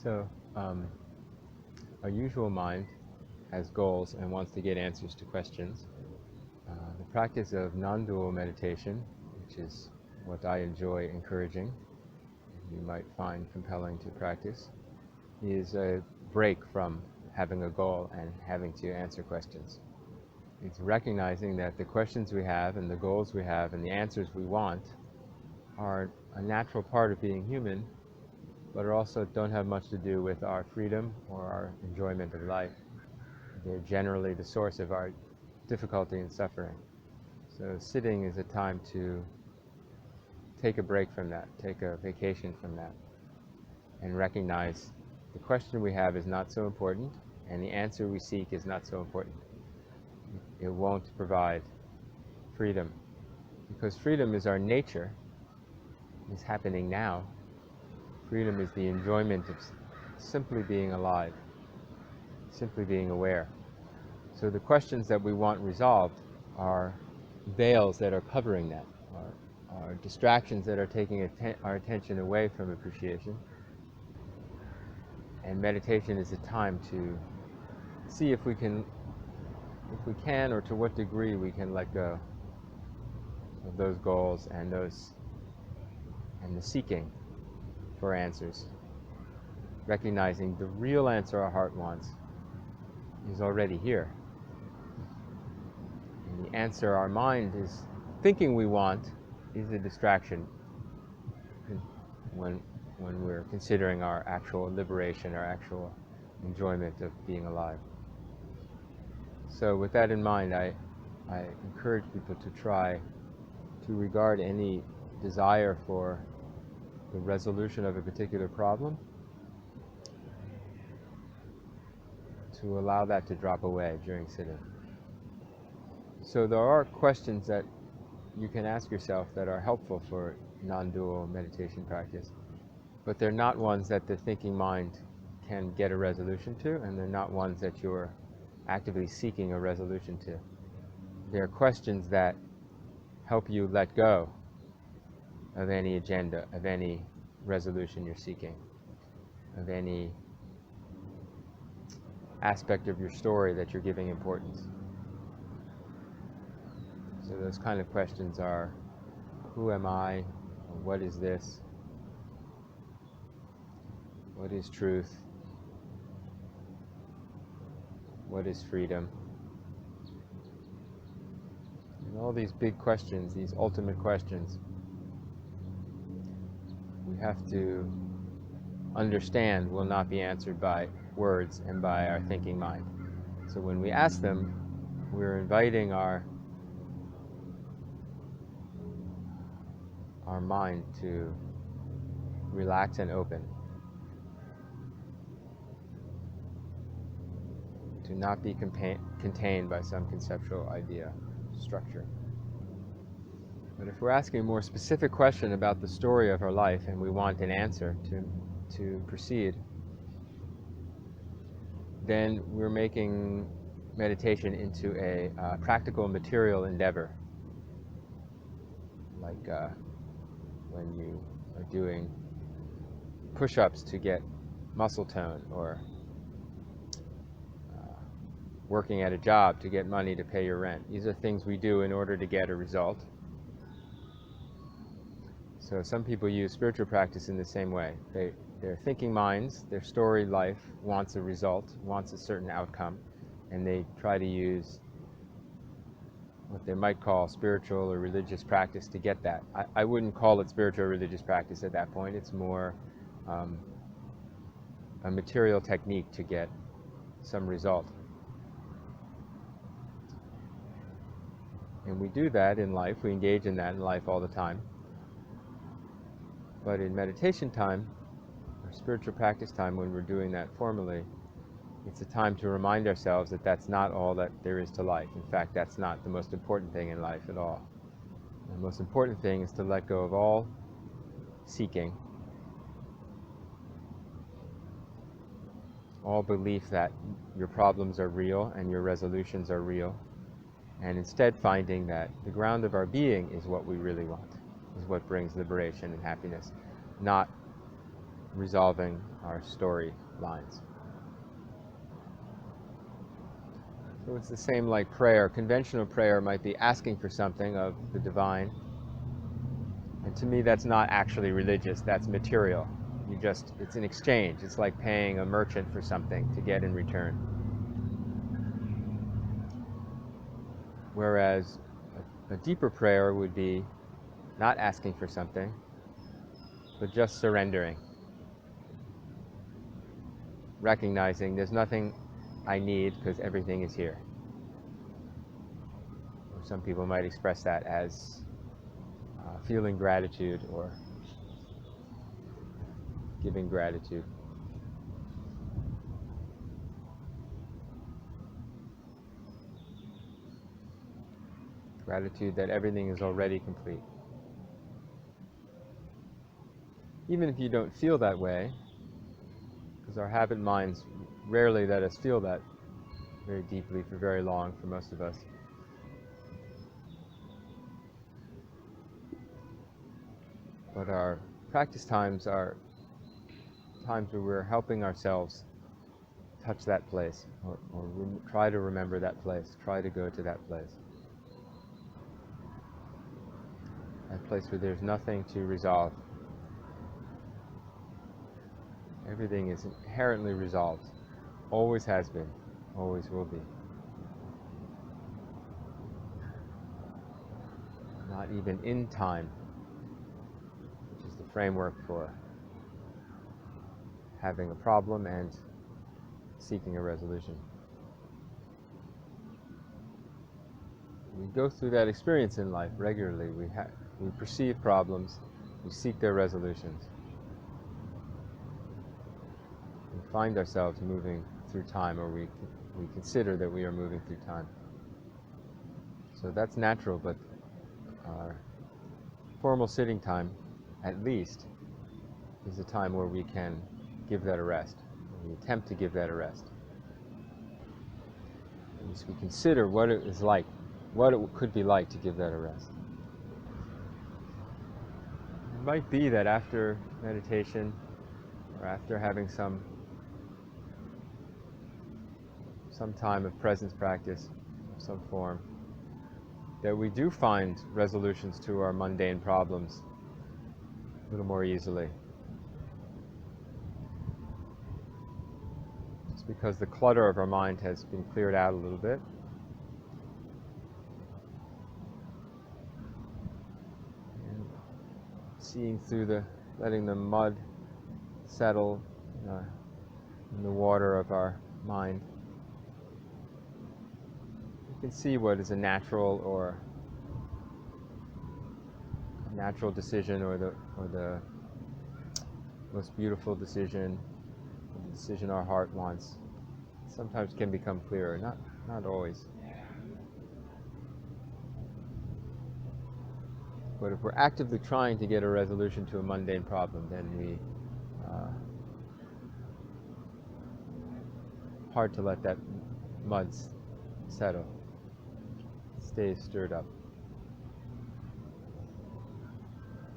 So, our usual mind has goals and wants to get answers to questions. The practice of non-dual meditation, which is what I enjoy encouraging, you might find compelling to practice, is a break from having a goal and having to answer questions. It's recognizing that the questions we have and the goals we have and the answers we want are a natural part of being human, but also don't have much to do with our freedom or our enjoyment of life. They're generally the source of our difficulty and suffering. So sitting is a time to take a break from that, take a vacation from that, and recognize the question we have is not so important, and the answer we seek is not so important. It won't provide freedom, because freedom is our nature, it's happening now. Freedom is the enjoyment of simply being alive, simply being aware. So the questions that we want resolved are veils that are covering that, are distractions that are taking our attention away from appreciation. And meditation is a time to see if we can, or to what degree we can let go of those goals and the seeking for answers, recognizing the real answer our heart wants is already here. And the answer our mind is thinking we want is a distraction when we're considering our actual liberation, our actual enjoyment of being alive. So with that in mind, I encourage people to try to regard any desire for the resolution of a particular problem, to allow that to drop away during sitting. So there are questions that you can ask yourself that are helpful for non-dual meditation practice, but they're not ones that the thinking mind can get a resolution to, and they're not ones that you're actively seeking a resolution to. They're questions that help you let go of any agenda, of any resolution you're seeking, of any aspect of your story that you're giving importance. So those kind of questions are, who am I? What is this? What is truth? What is freedom? And all these big questions, these ultimate questions, we have to understand will not be answered by words and by our thinking mind. So when we ask them, we're inviting our mind to relax and open, to not be contained by some conceptual idea, structure. But if we're asking a more specific question about the story of our life and we want an answer to proceed, then we're making meditation into a practical material endeavor, like when you are doing push-ups to get muscle tone, or working at a job to get money to pay your rent. These are things we do in order to get a result. So some people use spiritual practice in the same way. Their thinking minds, their story life wants a result, wants a certain outcome, and they try to use what they might call spiritual or religious practice to get that. I wouldn't call it spiritual or religious practice at that point. It's more a material technique to get some result. And we do that in life, we engage in that in life all the time. But in meditation time, or spiritual practice time, when we're doing that formally, it's a time to remind ourselves that that's not all that there is to life. In fact, that's not the most important thing in life at all. The most important thing is to let go of all seeking, all belief that your problems are real and your resolutions are real, and instead finding that the ground of our being is what we really want, is what brings liberation and happiness, not resolving our story lines. So it's the same like prayer. Conventional prayer might be asking for something of the divine. And to me, that's not actually religious, that's material. It's an exchange. It's like paying a merchant for something to get in return. Whereas a deeper prayer would be not asking for something, but just surrendering. Recognizing there's nothing I need because everything is here. Or some people might express that as feeling gratitude or giving gratitude. Gratitude that everything is already complete. Even if you don't feel that way, because our habit minds rarely let us feel that very deeply for very long for most of us. But our practice times are times where we're helping ourselves touch that place, or try to remember that place, try to go to that place. That place where there's nothing to resolve. Everything is inherently resolved. Always has been, always will be. Not even in time, which is the framework for having a problem and seeking a resolution. We go through that experience in life regularly. We perceive problems, we seek their resolutions. We find ourselves moving through time, or we consider that we are moving through time. So that's natural, but our formal sitting time, at least, is a time where we can give that a rest. We attempt to give that a rest. At least we consider what it is like, what it could be like to give that a rest. It might be that after meditation, or after having some time of presence practice of some form, that we do find resolutions to our mundane problems a little more easily. It's because the clutter of our mind has been cleared out a little bit. And seeing through letting the mud settle in the water of our mind. You can see what is a natural decision, or the most beautiful decision, the decision our heart wants. Sometimes can become clearer, not always. But if we're actively trying to get a resolution to a mundane problem, then hard to let that mud settle. Stays stirred up.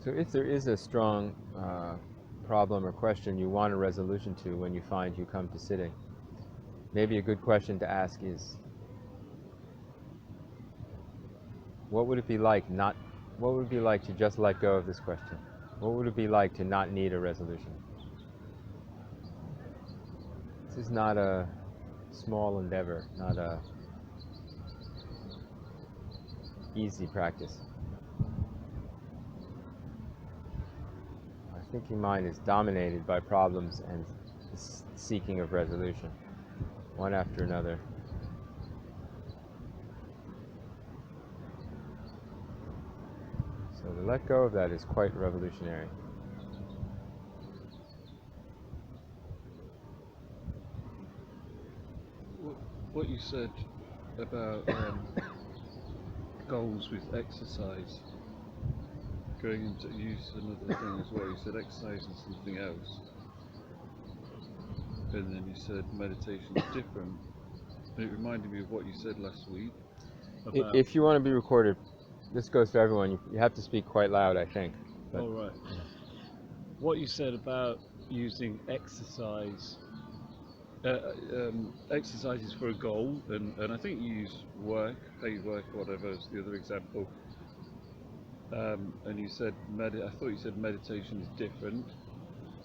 So if there is a strong problem or question you want a resolution to when you find you come to sitting, maybe a good question to ask is, what would it be like to just let go of this question? What would it be like to not need a resolution? This is not a small endeavor, not a easy practice. Our thinking mind is dominated by problems and the seeking of resolution, one after another. So to let go of that is quite revolutionary. What you said about goals with exercise, going into use another thing as well. You said exercise and something else, and then you said meditation is different. And it reminded me of what you said last week. If you want to be recorded, this goes to everyone. You have to speak quite loud, I think. All right. what you said about using exercise, exercises for a goal, and I think you use work, paid work, or whatever as the other example. And you said, I thought you said meditation is different.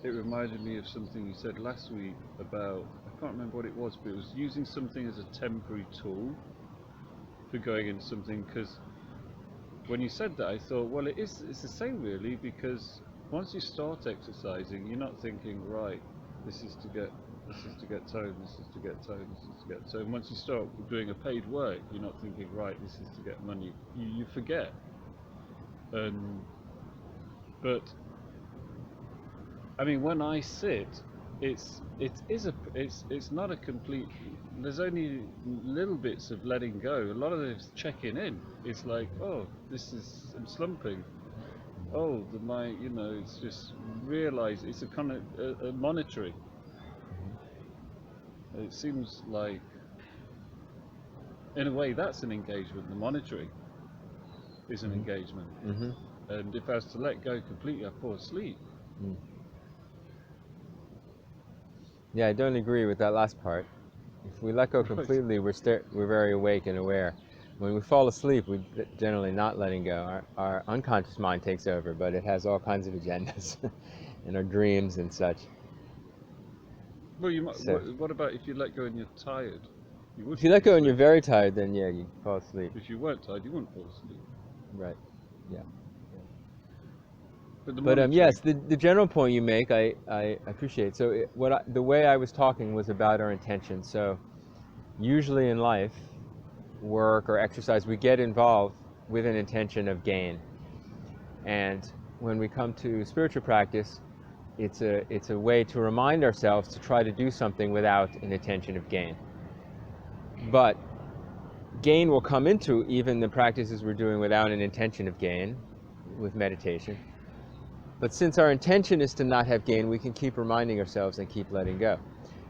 It reminded me of something you said last week about, I can't remember what it was, but it was using something as a temporary tool for going into something. Because when you said that, I thought, well, it's the same really, because once you start exercising, you're not thinking, right, this is to get tone, this is to get tone, this is to get tone. Once you start doing a paid work, you're not thinking, right, this is to get money. You forget. But I mean, when I sit, it's not a complete. There's only little bits of letting go. A lot of it's checking in. It's like, oh, I'm slumping. Oh, it's just realize it's a kind of a monitoring. It seems like, in a way, that's an engagement. The monitoring is an engagement. Mm-hmm. And if I was to let go completely, I'd fall asleep. Mm. Yeah, I don't agree with that last part. If we let go completely, we're very awake and aware. When we fall asleep, we're generally not letting go. Our unconscious mind takes over, but it has all kinds of agendas in our dreams and such. Well, you might. What about if you let go and you're tired? If you let go and you're very tired, then yeah, you fall asleep. If you weren't tired, you wouldn't fall asleep. Right. Yeah. But yes, the general point you make, I appreciate. So the way I was talking was about our intention. So usually in life, work or exercise, we get involved with an intention of gain. And when we come to spiritual practice, it's a way to remind ourselves to try to do something without an intention of gain. But gain will come into even the practices we're doing without an intention of gain, with meditation. But since our intention is to not have gain, we can keep reminding ourselves and keep letting go.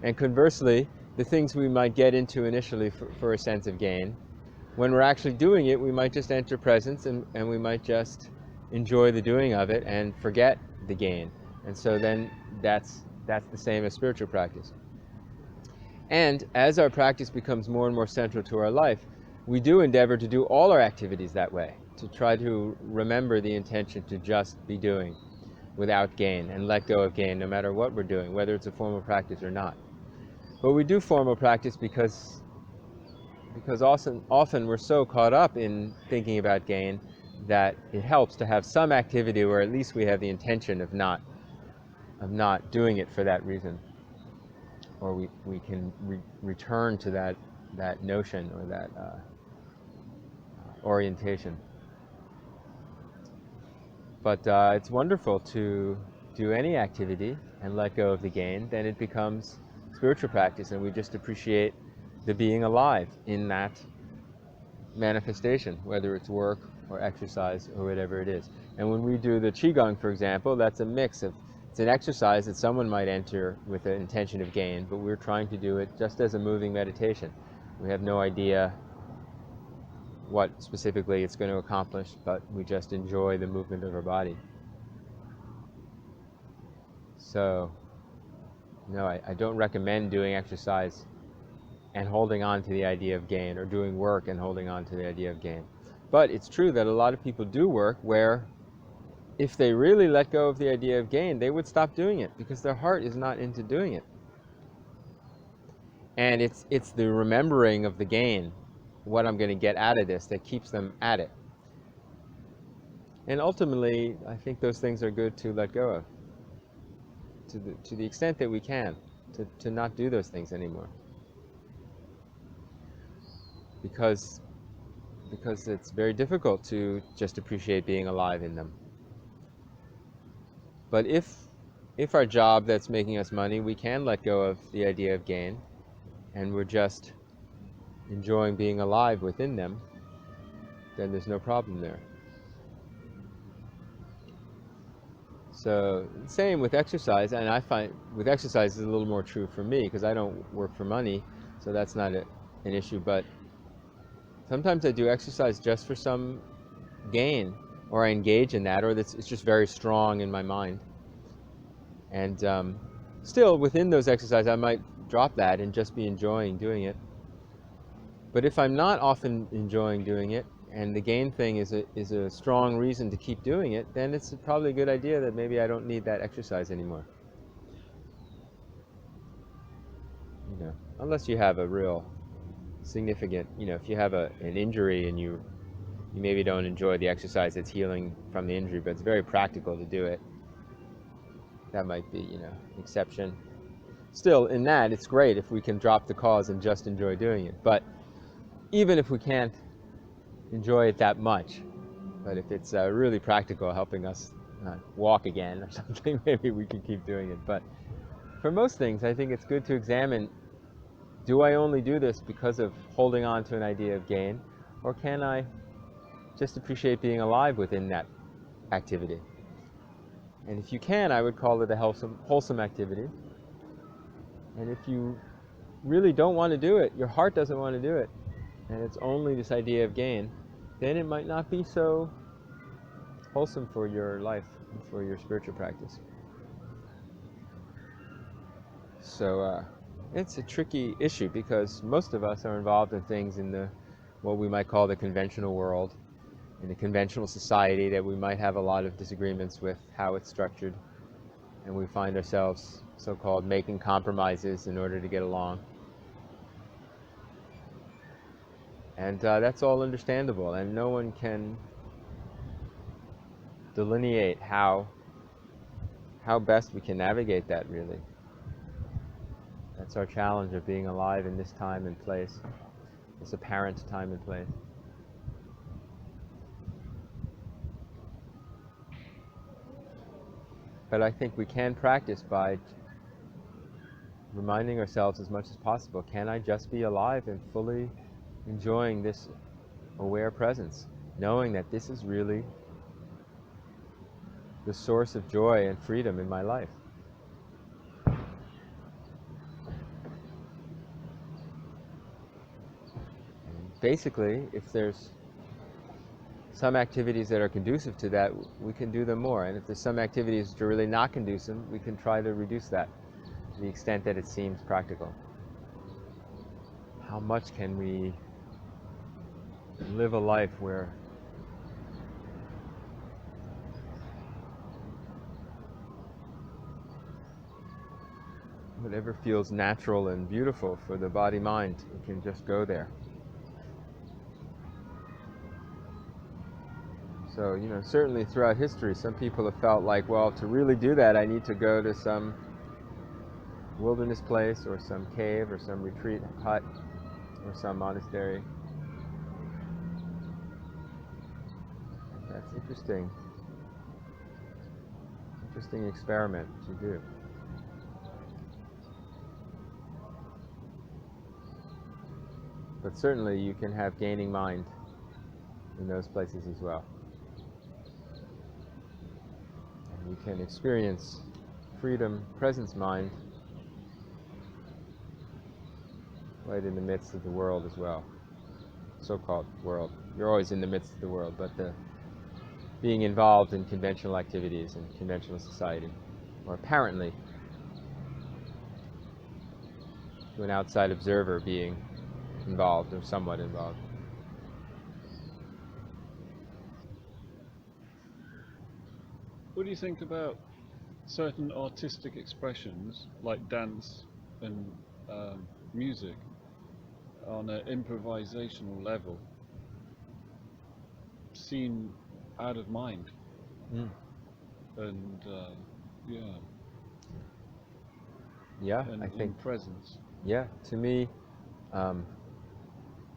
And conversely, the things we might get into initially for a sense of gain, when we're actually doing it, we might just enter presence and we might just enjoy the doing of it and forget the gain. And so then that's the same as spiritual practice. And as our practice becomes more and more central to our life, we do endeavor to do all our activities that way, to try to remember the intention to just be doing without gain and let go of gain no matter what we're doing, whether it's a formal practice or not. But we do formal practice because often we're so caught up in thinking about gain that it helps to have some activity where at least we have the intention of not doing it for that reason, or we can return to that notion or that orientation. But it's wonderful to do any activity and let go of the gain. Then it becomes spiritual practice, and we just appreciate the being alive in that manifestation, whether it's work or exercise or whatever it is. And when we do the Qigong, for example, that's a mix of, it's an exercise that someone might enter with the intention of gain, but we're trying to do it just as a moving meditation. We have no idea what specifically it's going to accomplish, but we just enjoy the movement of our body. So, no, I don't recommend doing exercise and holding on to the idea of gain, or doing work and holding on to the idea of gain. But it's true that a lot of people do work where if they really let go of the idea of gain, they would stop doing it because their heart is not into doing it. And it's the remembering of the gain, what I'm going to get out of this, that keeps them at it. And ultimately, I think those things are good to let go of, to the extent that we can, to not do those things anymore. Because it's very difficult to just appreciate being alive in them. But if our job that's making us money, we can let go of the idea of gain, and we're just enjoying being alive within them, then there's no problem there. So, same with exercise, and I find with exercise it's a little more true for me because I don't work for money, so that's not an issue, but sometimes I do exercise just for some gain, or I engage in that, or it's just very strong in my mind. And still, within those exercises, I might drop that and just be enjoying doing it. But if I'm not often enjoying doing it, and the gain thing is a strong reason to keep doing it, then it's probably a good idea that maybe I don't need that exercise anymore. You know, unless you have a real significant, if you have an injury and you maybe don't enjoy the exercise that's healing from the injury, but it's very practical to do it, that might be, exception. Still, in that, it's great if we can drop the cause and just enjoy doing it. But even if we can't enjoy it that much, but if it's really practical, helping us walk again or something, maybe we can keep doing it. But for most things, I think it's good to examine, do I only do this because of holding on to an idea of gain, or can I just appreciate being alive within that activity? And if you can, I would call it a wholesome activity. And if you really don't want to do it, your heart doesn't want to do it, and it's only this idea of gain, then it might not be so wholesome for your life and for your spiritual practice. So it's a tricky issue because most of us are involved in things in what we might call the conventional world, in a conventional society that we might have a lot of disagreements with how it's structured, and we find ourselves so-called making compromises in order to get along. And that's all understandable, and no one can delineate how best we can navigate that, really. That's our challenge of being alive in this time and place, this apparent time and place. But I think we can practice by reminding ourselves as much as possible, can I just be alive and fully enjoying this aware presence, knowing that this is really the source of joy and freedom in my life. And basically, if there's some activities that are conducive to that, we can do them more. And if there's some activities that are really not conducive, we can try to reduce that to the extent that it seems practical. How much can we live a life where whatever feels natural and beautiful for the body-mind, we can just go there. So, certainly throughout history, some people have felt like, well, to really do that, I need to go to some wilderness place or some cave or some retreat hut or some monastery. That's interesting experiment to do. But certainly you can have gaining mind in those places as well. And you can experience freedom, presence mind, right in the midst of the world as well. So-called world. You're always in the midst of the world, but being involved in conventional activities and conventional society, or apparently to an outside observer being involved or somewhat involved. What do you think about certain artistic expressions like dance and music on an improvisational level seen out of mind? And I think in presence. Yeah, to me,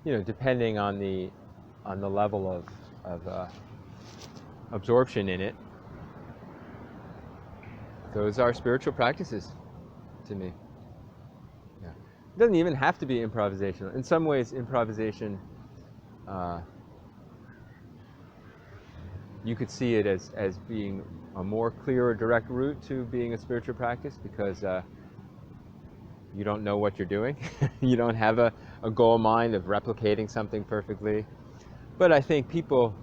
depending on the level of absorption in it, those are spiritual practices to me. Yeah. It doesn't even have to be improvisational. In some ways, improvisation, you could see it as being a more clear or direct route to being a spiritual practice because you don't know what you're doing. You don't have a goal in mind of replicating something perfectly. But I think people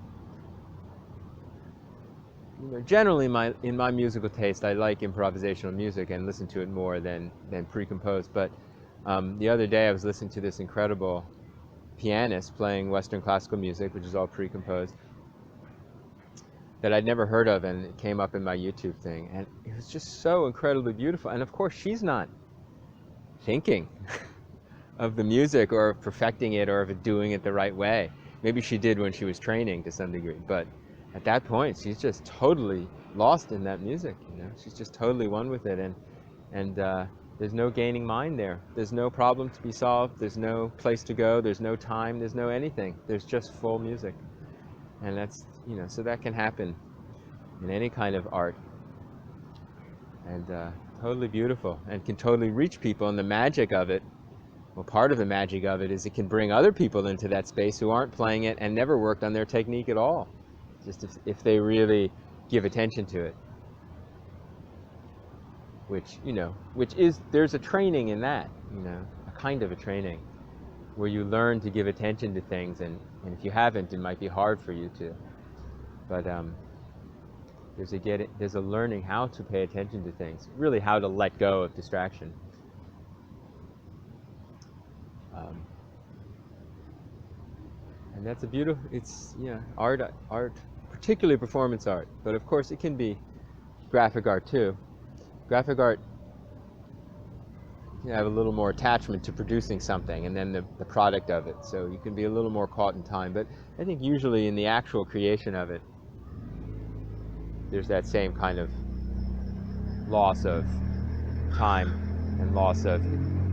generally in my musical taste, I like improvisational music and listen to it more than pre-composed. But the other day I was listening to this incredible pianist playing Western classical music, which is all pre-composed, that I'd never heard of, and it came up in my YouTube thing, and it was just so incredibly beautiful. And of course, she's not thinking of the music or of perfecting it or of doing it the right way. Maybe she did when she was training to some degree, but at that point, she's just totally lost in that music. She's just totally one with it, and there's no gaining mind there. There's no problem to be solved. There's no place to go. There's no time. There's no anything. There's just full music, and that's so that can happen in any kind of art, and totally beautiful, and can totally reach people. And the magic of it, well, part of the magic of it is it can bring other people into that space who aren't playing it and never worked on their technique at all. Just if they really give attention to it, which is, there's a training in that, a kind of a training where you learn to give attention to things, and if you haven't, it might be hard for you to. But there's a learning how to pay attention to things, really how to let go of distraction. And that's a beautiful, it's, art, particularly performance art, but of course it can be graphic art too. Graphic art, you have a little more attachment to producing something and then the product of it, so you can be a little more caught in time. But I think usually in the actual creation of it, there's that same kind of loss of time and loss of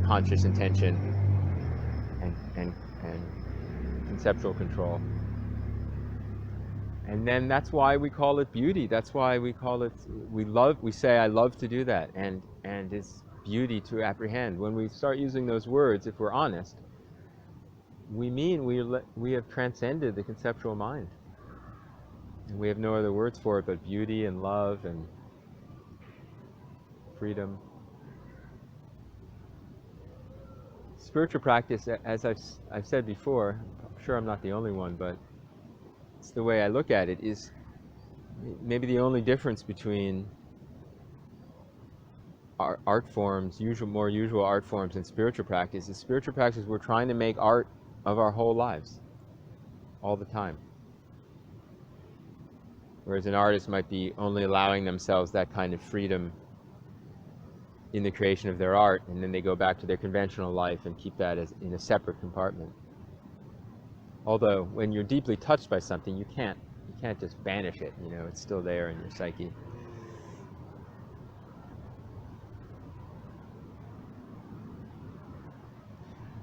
conscious intention and conceptual control. And then that's why we call it beauty. That's why we call it, we say, I love to do that, and it's beauty to apprehend. When we start using those words, if we're honest, we mean we have transcended the conceptual mind. And we have no other words for it but beauty and love and freedom. Spiritual practice, as I've said before, I'm sure I'm not the only one, but it's the way I look at it, is maybe the only difference between art forms, more usual art forms, and spiritual practice is spiritual practice, we're trying to make art of our whole lives, all the time. Whereas an artist might be only allowing themselves that kind of freedom in the creation of their art, and then they go back to their conventional life and keep that as in a separate compartment. Although when you're deeply touched by something, you can't just banish it, it's still there in your psyche.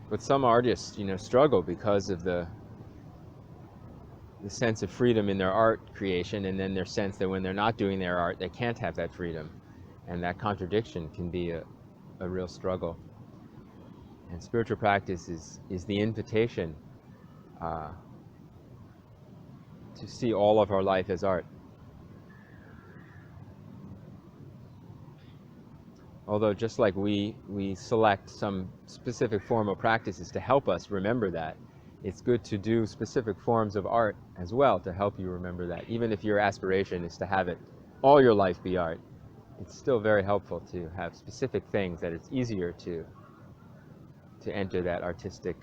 But some artists, struggle because of the sense of freedom in their art creation, and then their sense that when they're not doing their art, they can't have that freedom. And that contradiction can be a real struggle. And spiritual practice is the invitation to see all of our life as art. Although just like we select some specific formal practices to help us remember that, it's good to do specific forms of art as well to help you remember that. Even if your aspiration is to have it all your life be art, it's still very helpful to have specific things that it's easier to enter that artistic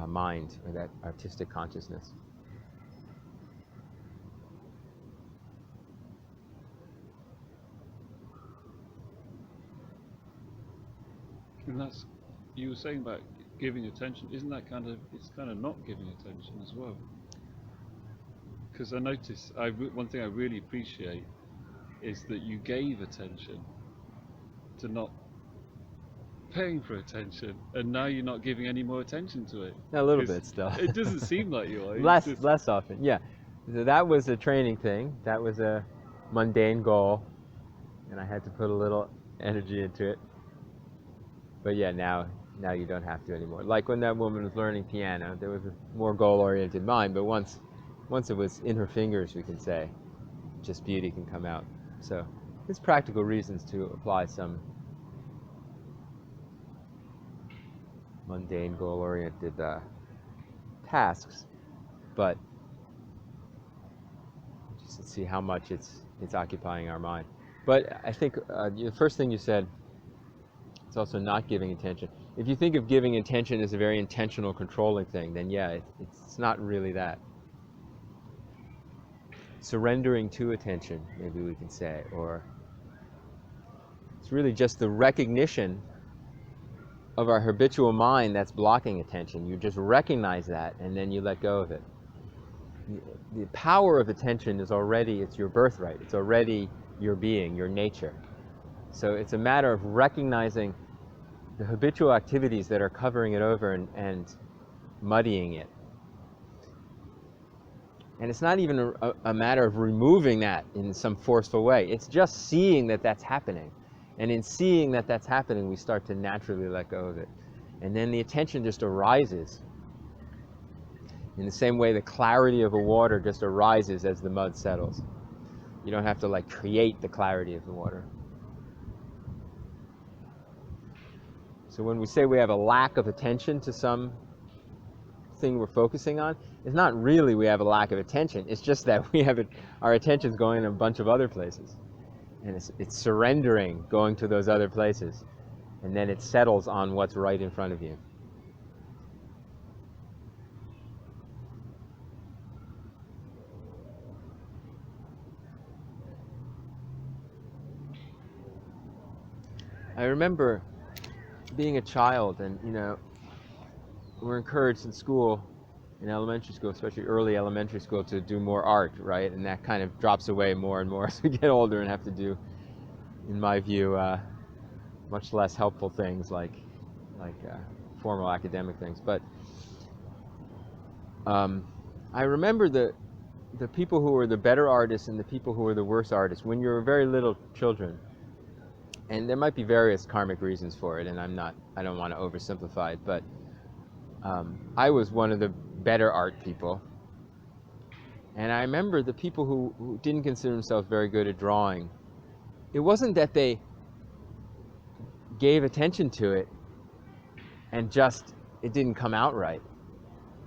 mind or that artistic consciousness. And that's, you were saying about giving attention, isn't that it's kind of not giving attention as well? Because I notice, one thing I really appreciate is that you gave attention to not paying for attention, and now you're not giving any more attention to it. A little bit still. It doesn't seem like you are. Less often, yeah. So that was a training thing. That was a mundane goal, and I had to put a little energy into it. But yeah, now you don't have to anymore. Like when that woman was learning piano, there was a more goal-oriented mind, but once it was in her fingers, we can say, just beauty can come out. So there's practical reasons to apply some mundane, goal-oriented tasks, but see how much it's occupying our mind. But I think the first thing you said, it's also not giving attention. If you think of giving attention as a very intentional, controlling thing, then yeah, it's not really that. Surrendering to attention, maybe we can say, or it's really just the recognition of our habitual mind that's blocking attention. You just recognize that, and then you let go of it. The power of attention is already, it's your birthright. It's already your being, your nature. So it's a matter of recognizing the habitual activities that are covering it over and muddying it. And it's not even a matter of removing that in some forceful way. It's just seeing that that's happening. And in seeing that that's happening, we start to naturally let go of it. And then the attention just arises. In the same way the clarity of a water just arises as the mud settles. You don't have to like create the clarity of the water. So when we say we have a lack of attention to some thing we're focusing on, it's not really we have a lack of attention. It's just that we have our attention's going in a bunch of other places. And it's surrendering, going to those other places. And then it settles on what's right in front of you. I remember being a child, and we're encouraged in school, in elementary school, especially early elementary school, to do more art, right? And that kind of drops away more and more as we get older and have to do, in my view, much less helpful things like formal academic things. But I remember the people who were the better artists and the people who were the worse artists when you were very little children. And there might be various karmic reasons for it, and I don't want to oversimplify it, but I was one of the better art people. And I remember the people who didn't consider themselves very good at drawing. It wasn't that they gave attention to it and just it didn't come out right.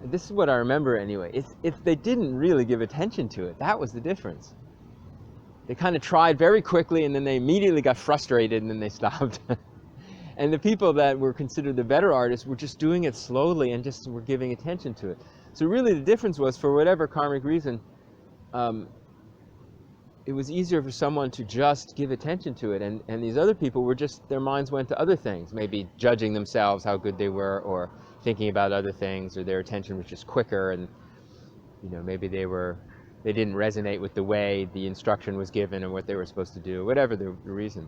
And this is what I remember anyway. If they didn't really give attention to it, that was the difference. They kind of tried very quickly, and then they immediately got frustrated, and then they stopped. And the people that were considered the better artists were just doing it slowly and just were giving attention to it. So really the difference was, for whatever karmic reason, it was easier for someone to just give attention to it. And these other people were just, their minds went to other things, maybe judging themselves, how good they were, or thinking about other things, or their attention was just quicker, and maybe they didn't resonate with the way the instruction was given and what they were supposed to do, whatever the reason.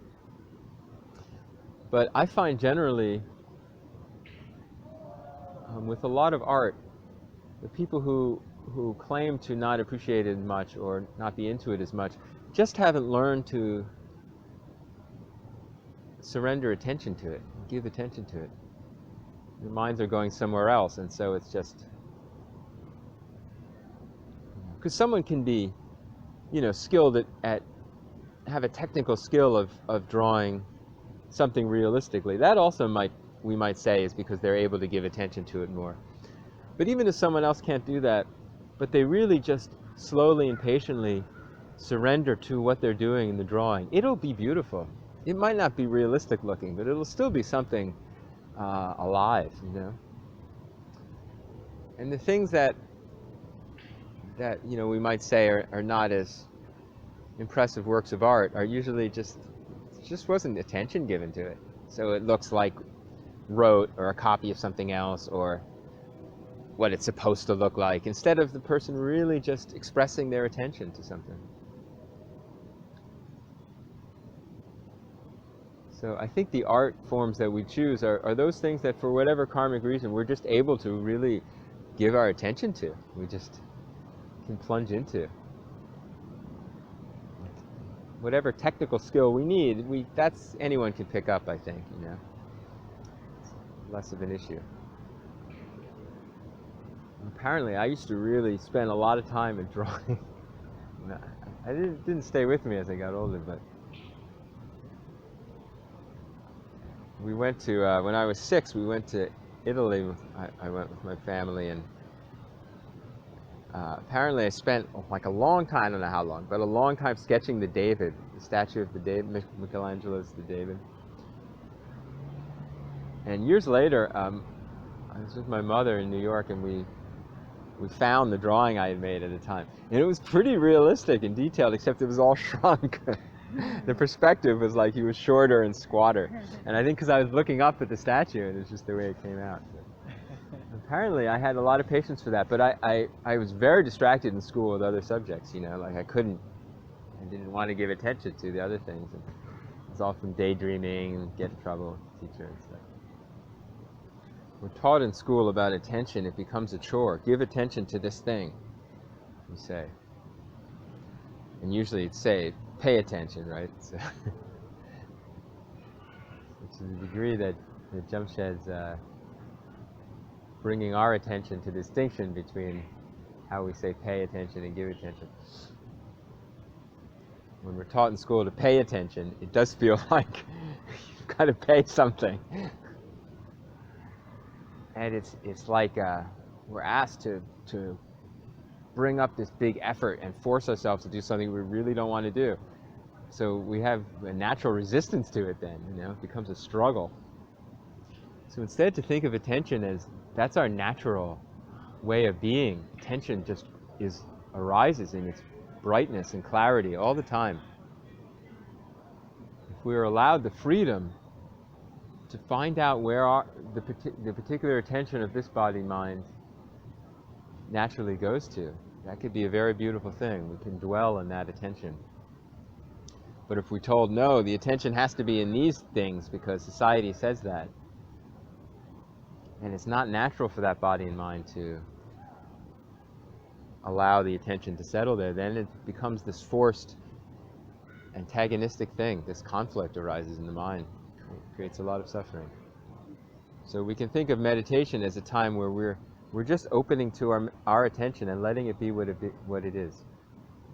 But I find generally, with a lot of art, the people who claim to not appreciate it much or not be into it as much just haven't learned to surrender attention to it, give attention to it. Their minds are going somewhere else, and so it's just... Because someone can be, skilled at have a technical skill of drawing something realistically. That also we might say is because they're able to give attention to it more. But even if someone else can't do that, but they really just slowly and patiently surrender to what they're doing in the drawing, it'll be beautiful. It might not be realistic looking, but it'll still be something alive, And the things that we might say are not as impressive works of art are usually just wasn't attention given to it. So it looks like rote or a copy of something else or what it's supposed to look like, instead of the person really just expressing their attention to something. So I think the art forms that we choose are those things that for whatever karmic reason we're just able to really give our attention to. We just can plunge into. Whatever technical skill we need, that's anyone can pick up, I think, It's less of an issue. Apparently, I used to really spend a lot of time in drawing. It didn't stay with me as I got older, but we went to, when I was 6, we went to Italy. I went with my family, and apparently I spent like a long time, I don't know how long, but a long time sketching the David, the statue of the David, Michelangelo's the David. And years later, I was with my mother in New York, and we found the drawing I had made at the time. And it was pretty realistic and detailed, except it was all shrunk. The perspective was like he was shorter and squatter. And I think because I was looking up at the statue, and it's just the way it came out. Apparently I had a lot of patience for that, but I was very distracted in school with other subjects, you know, like I didn't want to give attention to the other things. And I was often daydreaming and get in trouble with the teacher and stuff. We're taught in school about attention, it becomes a chore. Give attention to this thing, you say. And usually it's say, pay attention, right? So to the degree that Jamshed's bringing our attention to distinction between how we say pay attention and give attention. When we're taught in school to pay attention, it does feel like you've got to pay something. And it's like we're asked to bring up this big effort and force ourselves to do something we really don't want to do. So we have a natural resistance to it then, you know, it becomes a struggle. So instead to think of attention as that's our natural way of being. Attention just arises in its brightness and clarity all the time. If we are allowed the freedom to find out where the particular attention of this body-mind naturally goes to, that could be a very beautiful thing. We can dwell in that attention. But if we're told, no, the attention has to be in these things because society says that, and it's not natural for that body and mind to allow the attention to settle there, then it becomes this forced, antagonistic thing. This conflict arises in the mind. It creates a lot of suffering. So we can think of meditation as a time where we're just opening to our attention and letting it be what it is.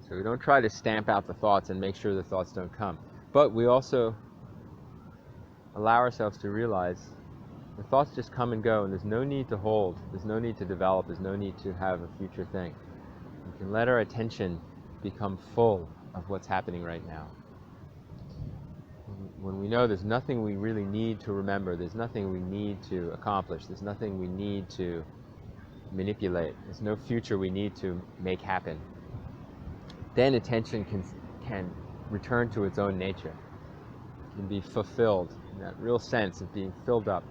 So we don't try to stamp out the thoughts and make sure the thoughts don't come. But we also allow ourselves to realize the thoughts just come and go, and there's no need to hold, there's no need to develop, there's no need to have a future thing. We can let our attention become full of what's happening right now. When we know there's nothing we really need to remember, there's nothing we need to accomplish, there's nothing we need to manipulate, there's no future we need to make happen, then attention can return to its own nature, can be fulfilled in that real sense of being filled up.